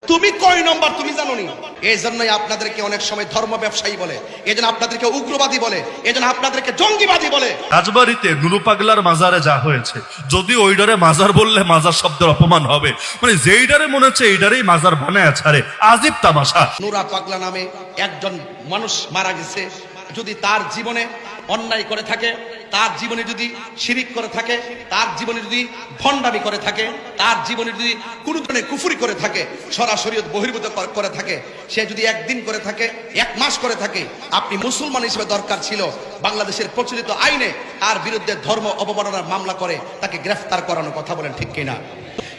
তুমি কয় নম্বর তুমি জানো নি? এই জন্যই আপনাদেরকে অনেক সময় ধর্ম ব্যবসায়ী বলে, এই জন্য আপনাদেরকে উগ্রবাদী বলে, এই জন্য আপনাদেরকে জঙ্গিবাদী বলে। রাজবাড়িতে নুরু পাগলার মাজারে যা হয়েছে, যদি ওইডারে মাজার বললে মাজার শব্দের অপমান হবে, মানে যেইডারে মনে হচ্ছে এইডারেই মাজার বানায় ছাড়ে, আজীব তামাশা। নুরা পাগলা নামে একজন মানুষ মারা গেছে, যদি তার জীবনে অন্যায় করে থাকে, তার জীবনে যদি শিরিক করে থাকে, তার জীবনে যদি ভণ্ডামি করে থাকে, তার জীবনে যদি কোনো ধরনের কুফরি করে থাকে, সরাসরি বহির্ভূত করে থাকে, সে যদি একদিন করে থাকে, এক মাস করে থাকে, আপনি মুসলমান হিসেবে দরকার ছিল বাংলাদেশের প্রচলিত আইনে তার বিরুদ্ধে ধর্ম অবমাননার মামলা করে তাকে গ্রেফতার করানোর কথা বলেন, ঠিক কিনা?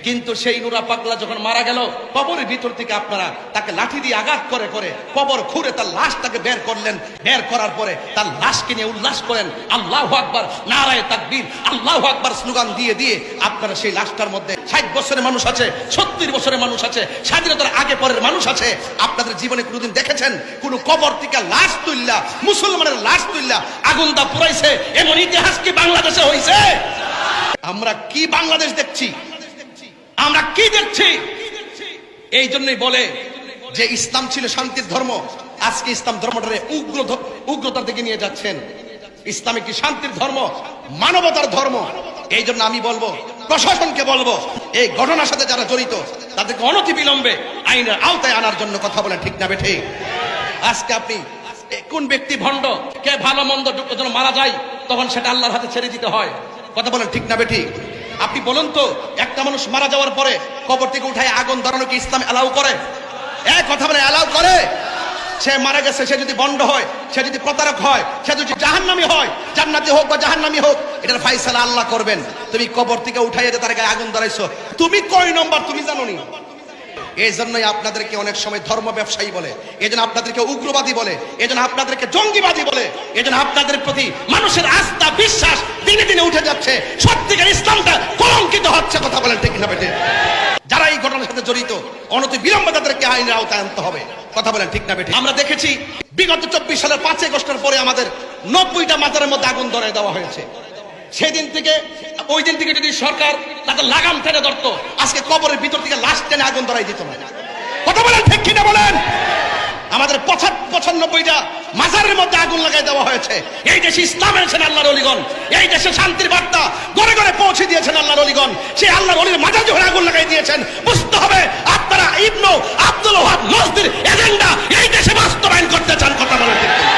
কিন্তু সেই নুরা পাগলা যখন মারা গেল, কবরের ভিতর থেকে আপনারা তাকে লাঠি দিয়ে আঘাত করে করে কবর খুঁড়ে তার লাশটাকে বের করলেন। বের করার পরে তার লাশকে নিয়ে উল্লাস করেন, আল্লাহু আকবার, নারায়ে তাকবীর, আল্লাহু আকবার স্লোগান দিয়ে দিয়ে আপনারা সেই লাশটার মধ্যে 60 বছরের মানুষ আছে, 70 বছরের মানুষ আছে, স্বাধীনতার আগে পরের মানুষ আছে। আপনাদের জীবনে কোনোদিন দেখেছেন কোন কবর থেকে লাশ তুললা, মুসলমানের লাশ তুললা আগুন দা পুরাইছে? এমন ইতিহাস কি বাংলাদেশে হয়েছে? আমরা কি বাংলাদেশ দেখছি? আমরা কি দেখছি? এই জন্যই বলে যে ইসলাম ছিল শান্তির ধর্ম, আজকে ইসলাম ধর্মটারে উগ্রতার দিকে নিয়ে যাচ্ছেন। ইসলাম একটি শান্তির ধর্ম, মানবতার ধর্ম। এই জন্য আমি বলবো, প্রশাসনকে বলবো, এই ঘটনার সাথে যারা জড়িত তাদেরকে অনতিবিলম্বে আইনের আওতায় আনার জন্য কথা বলেন, ঠিক না বেঠে? আজকে আপনি কোন ব্যক্তি ভণ্ড, কে ভালো মন্দ যখন মারা যায় তখন সেটা আল্লাহর হাতে ছেড়ে দিতে হয়, কথা বলেন, ঠিক না বেঠি? আপনি বলুন তো, একটা মানুষ মারা যাওয়ার পরে কবর থেকে উঠায় আগুন ধরানো কি ইসলাম এলাউ করে? কথা বলে এলাউ করে? সে মারা গেছে, সে যদি বন্ড হয়, সে যদি প্রতারক হয়, সে যদি জাহান্নামী হয়, জান্নাতি হোক বা জাহান্নামী হোক, এটার ফায়সালা আল্লাহ করবেন। তুমি কবর থেকে উঠাইয়ে তার গায়ে আগুন ধরাইছো, তুমি কয় নম্বর তুমি জানো নি? এই জন্যই আপনাদেরকে অনেক সময় ধর্ম ব্যবসায়ী বলে, এই জন্য আপনাদেরকে উগ্রবাদী বলে, এই জন্য আপনাদেরকে জঙ্গিবাদী বলে, এই জন্য আপনাদের প্রতি মানুষের আস্থা বিশ্বাস দিনে দিনে উঠে যাচ্ছে, সত্যিকার ইসলামটা কলঙ্কিত হচ্ছে, কথা বলেন, ঠিক না বেটে? যারা এই ঘটনার সাথে জড়িত অনতিবিলম্বে তাদেরকে আইনের আওতায় আনতে হবে, কথা বলেন, ঠিক না বেটে? আমরা দেখেছি বিগত 24 সালের 5 আগস্টের পরে আমাদের 90টা মাজারের মধ্যে আগুন ধরায় দেওয়া হয়েছে। সেদিন থেকে ওই দিন থেকে যদি সরকার তাদের লাগাম টেনে ধরতো, আজকে কবরের ভিতর থেকে লাশ টেনে আগুন ধরাই দিত না, কথা বলেন, ঠিক কিনা বলেন? আমাদের 95টা মাজারের মধ্যে আগুন লাগাই দেওয়া হয়েছে। এই দেশে ইসলাম এনেছেন আল্লাহর ওলিগণ, এই দেশে শান্তির বার্তা ঘরে ঘরে পৌঁছে দিয়েছেন আল্লাহর ওলিগণ। সেই আল্লাহর ওলির মাজার যখন আগুন লাগাই দিয়েছেন, বুঝতে হবে আপনারা ইবনু আব্দুল ওয়াহাব নজদির এজেন্ডা এই দেশে বাস্তবায়ন করতে চান, কথা বলেন, ঠিক কিনা?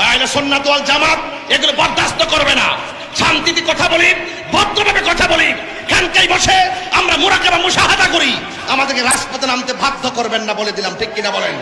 আহলে সুন্নাত ওয়াল জামাত এগুলো বরদাস্ত করবে না। শান্তিতে কথা বলি, ভদ্রভাবে কথা বলি, খানকায় বসে আমরা মুরাকাবা মুশাহাদা করি, আমাদেরকে রাজপথে নামতে বাধ্য করবেন না, বলে দিলাম, ঠিক কিনা বলেন?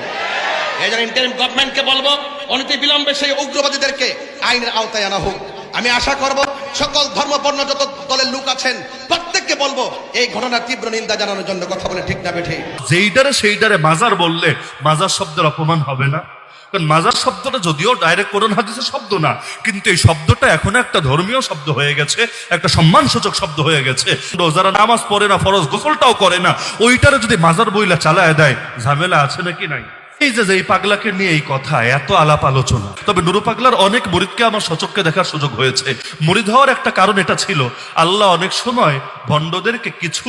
এই জন্য ইন্টারিম গভর্নমেন্টকে বলবো, অনতিবিলম্বে সেই উগ্রবাদীদেরকে আইনের আওতায় আনা হোক। আমি আশা করব সকল ধর্মবর্ণ যত দলের লোক আছেন প্রত্যেককে বলবো এই ঘটনার তীব্র নিন্দা জানানোর জন্য, কথা বলে, ঠিক না বেঠে? যেইডারে সেইডারে মাজার বললে মাজার শব্দের অপমান হবে না? কারণ মাজার শব্দটা যদিও ডাইরেক্ট কোরআন হাদিসের শব্দ না, কিন্তু এই শব্দটা এখন একটা ধর্মীয় শব্দ হয়ে গেছে, একটা সম্মানসূচক শব্দ হয়ে গেছে। যারা নামাজ পড়ে না, ফরজ গোসলটাও করে না, ওইটারে যদি মাজার বইলা চালায় দেয়, ঝামেলা আছে নাকি নাই? এই যে এই পাগলাকে নিয়ে এই কথা, এত আলাপ আলোচনা। তবে নুরু পাগলার অনেক মুরিদকে আমার সচক্ষে দেখার সুযোগ হয়েছে। মুরিদ হওয়ার একটা কারণ এটা ছিল, আল্লাহ অনেক সময় ভণ্ডদেরকে কিছু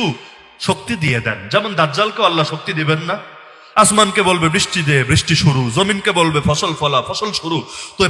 শক্তি দিয়ে দেন। যেমন দাজ্জালকেও আল্লাহ শক্তি দিবেন না, আসমানকে বলবে বৃষ্টি দে, বৃষ্টি শুরু, জমিনকে বলবে ফসল ফলা, ফসল শুরু। তো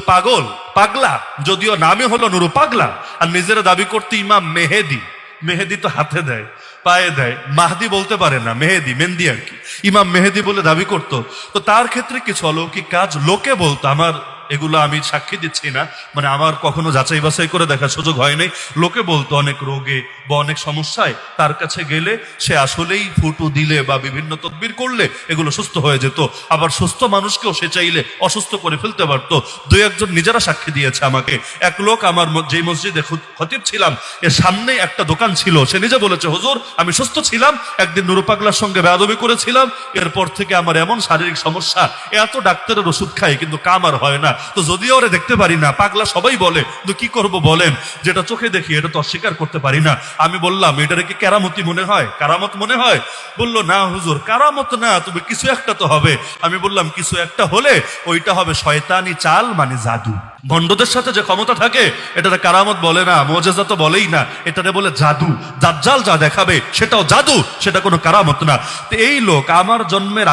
পাগলা যদিও নামে হলো নুরু পাগলা, আর নিজেরা দাবি করতে ইমাম মেহেদি। মেহেদি তো হাতে দেয়, পায়ে দেয়, মাহদি বলতে পারে না, মেহেদি আর কি, ইমাম মেহেদি বলে দাবি করত। তো তার ক্ষেত্রে কিছু অলৌকিক কাজ লোকে বলতো, আমার এগুলো আমি সাক্ষী দিচ্ছি না, মানে আমার কখনো যাচাই বাছাই করে দেখার সুযোগ হয়নি। লোকে বলতো অনেক রোগে বা অনেক সমস্যায় তার কাছে গেলে সে আসলেই ফুটু দিলে বা বিভিন্ন তদবির করলে এগুলো সুস্থ হয়ে যেত। আবার সুস্থ মানুষকেও সে চাইলে অসুস্থ করে ফেলতে পারতো। 2-1 নিজেরা সাক্ষী দিয়েছে আমাকে। এক লোক, আমার যে মসজিদে খতিব ছিলাম, এর সামনে একটা দোকান ছিল, সে নিজে বলেছে, হুজুর আমি সুস্থ ছিলাম, একদিন নুরু পাগলার সঙ্গে বেয়াদবি করেছিলাম, এরপর থেকে আমার এমন শারীরিক সমস্যা, এত ডাক্তারের ওষুধ খাই কিন্তু কাম আর হয় না। তো যদিও ওরা দেখতে পারি না, পাগলা সবাই বলে, তো কি করব বলেন, যেটা চোখে দেখি এটা তো অস্বীকার করতে পারি না। আমি বললাম এটারে কি কেরামতি মনে হয়, কারামত মনে হয়? বললো না হুজুর, কারামত না, তবে কিছু একটা তো হবে। আমি বললাম কিছু একটা হলে ওইটা হবে শয়তানি চাল, মানে জাদু। ভণ্ডদের সাথে যে ক্ষমতা থাকে এটারে কারামত বলে না, মোজেজা তো বলেই না, এটারে বলে জাদু। দাজ্জাল যা দেখাবে সেটাও জাদু, সেটা কোনো কারামত না। তো এই লোক আমার জন্মের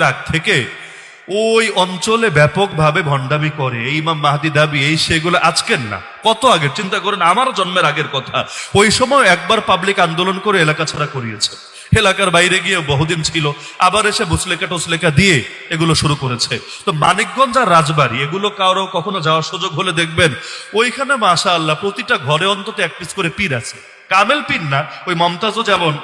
আগ থেকে ওই অঞ্চলে ব্যাপকভাবে ভণ্ডামি করে। এই ইমাম মাহদি দাবি, এই সেগুলো আজকের না, কত আগের, চিন্তা করেন, আমার জন্মের আগের কথা। ওই সময় একবার পাবলিক আন্দোলন করে এলাকা ছাড়া করিয়েছে, এলাকার বাইরে গিয়ে বহুদিন ছিল, আবার এসে বুসলেখা টসলেখা দিয়ে এগুলো শুরু করেছে। তো মানিকগঞ্জ আর রাজবাড়ী এগুলো কারো কখনো যাওয়ার সুযোগ হলে দেখবেন ওইখানে মাশাআল্লাহ প্রতিটা ঘরে অন্তত এক পিস করে পীর আছে। কামেল পীর না, ওই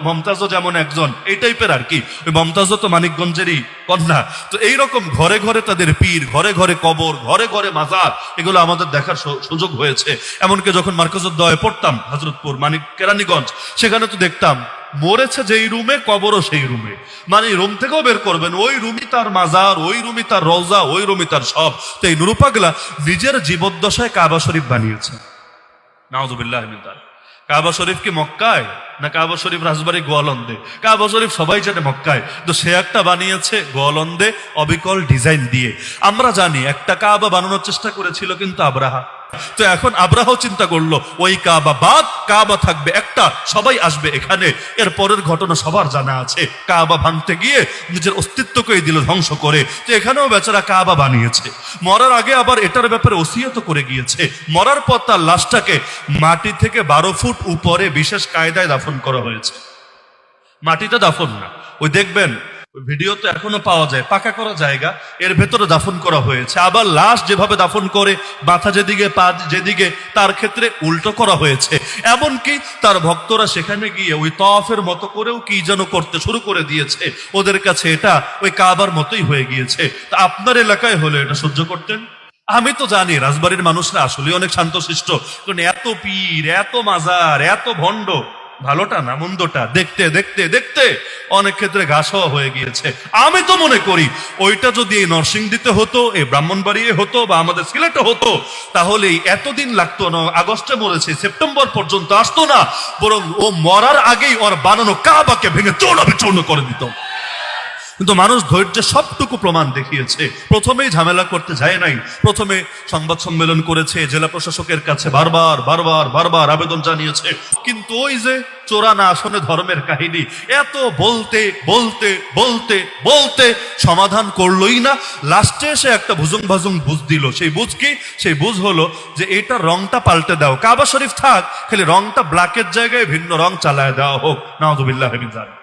মমতাজও যেমন একজন এই টাইপের আর কি। ওই মমতাজও তো মানিকগঞ্জেরই কন্যা। তো এইরকম ঘরে ঘরে তাদের পীর, ঘরে ঘরে কবর, ঘরে ঘরে মাজার, এগুলো আমাদের দেখার সুযোগ হয়েছে। এমনকি যখন মার্কাজুদ্দোয়ায় পড়তাম হযরতপুর কেরানীগঞ্জ, সেখানে তো দেখতাম মরেছে যেই রুমে, কবরও সেই রুমে, মানে রুম থেকেও বের করবেন, ওই রুমই তার মাজার, ওই রুমই তার রওজা, ওই রুমই তার সব। তো এই নুরু পাগলা নিজের জীবদ্দশায় কাবা শরীফ বানিয়েছে। নাউযুবিল্লাহ মিন যালিক। কাবা শরীফ কি মক্কায়, না কাবা শরীফ রাজবাড়ী গোয়ালন্দে? কাবা শরীফ সবাই জানে মক্কায়, তো সে একটা বানিয়েছে গোয়ালন্দে অবিকল ডিজাইন দিয়ে। আমরা জানি একটা কাবা বানানোর চেষ্টা করেছিল কিন্তু আব্রাহা। তো এখন আব্রাহাও চিন্তা করলো ওই কাবা বাদ, কাবা থাকবে একটা, সবাই আসবে এখানে। এর পরের ঘটনা সবার জানা আছে, কাবা ভাঙতে গিয়ে নিজের অস্তিত্বকেই দিল ধ্বংস করে। তো এখানেও বেচারা কাবা বানিয়েছে। মরার আগে আবার এটার ব্যাপারে ওসিয়ত করে গিয়েছে। মরার পর তার লাশটাকে মাটি থেকে 12 ফুট উপরে বিশেষ কায়দায় দাফন করা হয়েছে। মাটিতে দাফন না, ওই দেখবেন ভিডিওতে এখনো পাওয়া যায় পাকা করা জায়গা, এর ভেতরে দাফন করা হয়েছে। আবার লাশ যেভাবে দাফন করে, মাথা যেদিকে পা যেদিকে, তার ক্ষেত্রে উল্টো করা হয়েছে। এমনকি তার ভক্তরা সেখানে গিয়ে ওই তওয়াফের মতো করেও কি যেন করতে শুরু করে দিয়েছে। ওদের কাছে এটা ওই কাবার মতোই হয়ে গিয়েছে। তা আপনার এলাকায় হলে এটা সহ্য করতেন? আমি তো জানি রাজবাড়ির মানুষরা আসলে অনেক শান্তশিষ্ট, কারণ এত পীর, এত মাজার, এত ভণ্ড, ভালোটা না মন্দটা দেখতে দেখতে দেখতে অনেক ক্ষেত্রে ঘাস হওয়া হয়ে গিয়েছে। আমি তো মনে করি ওইটা যদি এই নরসিংদীতে হতো, এই ব্রাহ্মণবাড়িয়ে হতো, বা আমাদের সিলেটে হতো, তাহলে এতদিন লাগতো না। আগস্টে মরেছে, সেপ্টেম্বর পর্যন্ত আসতো না, বরং ও মরার আগেই ওর বানানো কাবাকে ভেঙে চূর্ণ করে দিত। কিন্তু মানুষ ধৈর্যের সবটুকু প্রমাণ দেখিয়েছে। প্রথমেই ঝামেলা করতে যায় নাই, প্রথমে সংবাদ সম্মেলন করেছে, জেলা প্রশাসকের কাছে বারবার বারবার বারবার আবেদন জানিয়েছে। কিন্তু ওই যে চোরানা আসনে ধর্মের কাহিনী, এত বলতে বলতে বলতে বলতে সমাধান করলোই না। লাস্টে এসে একটা ভুজুং ভাজুং বুঝ দিল। সেই বুঝ কি? সেই বুঝ হলো যে এটা রংটা পাল্টে দাও, কাবা শরীফ থাক, খালি রংটা ব্ল্যাকের জায়গায় ভিন্ন রং চালায় দেওয়া হোক। নাউযুবিল্লাহ মিন যালিক।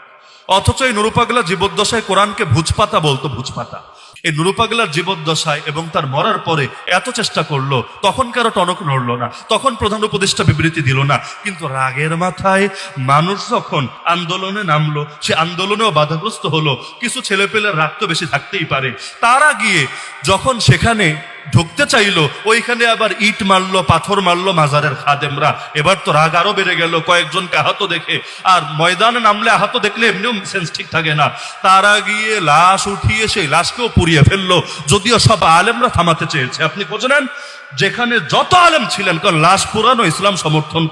অথচ এই নুরু পাগলা জীবদ্দশায় কোরআনকে ভুজপাতা বলতো, ভুজপাতা। এই নুরু পাগলার জীবদ্দশায় এবং তার মরার পরে এত চেষ্টা করলো, তখন কারো টনক নড়লো না, তখন প্রধান উপদেষ্টা বিবৃতি দিল না। কিন্তু রাগের মাথায় মানুষ যখন আন্দোলনে নামলো, সে আন্দোলনেও বাধাগ্রস্ত হলো। কিছু ছেলেপেলের রাগ তো বেশি থাকতেই পারে, তারা গিয়ে যখন সেখানে ঢুকতে চাইলো, ওইখানে আবার ইট মারলো, পাথর মারলো মাজারের খাদেমরা। এবার তো রাগ আরো বেড়ে গেল কয়েকজনকে আহত দেখে। আর ময়দানে নামলে আহত দেখলে এমনিও সেন্স ঠিক থাকে না, তারা গিয়ে লাশ উঠিয়ে সেই লাশকেও পুড়িয়ে ফেললো। যদিও সব আলেমরা থামাতে চেয়েছে। আপনি খোঁজ নেন, যেখানে যত আলেম ছিলেন, কারণ লাশ পুরানো ইসলাম সমর্থন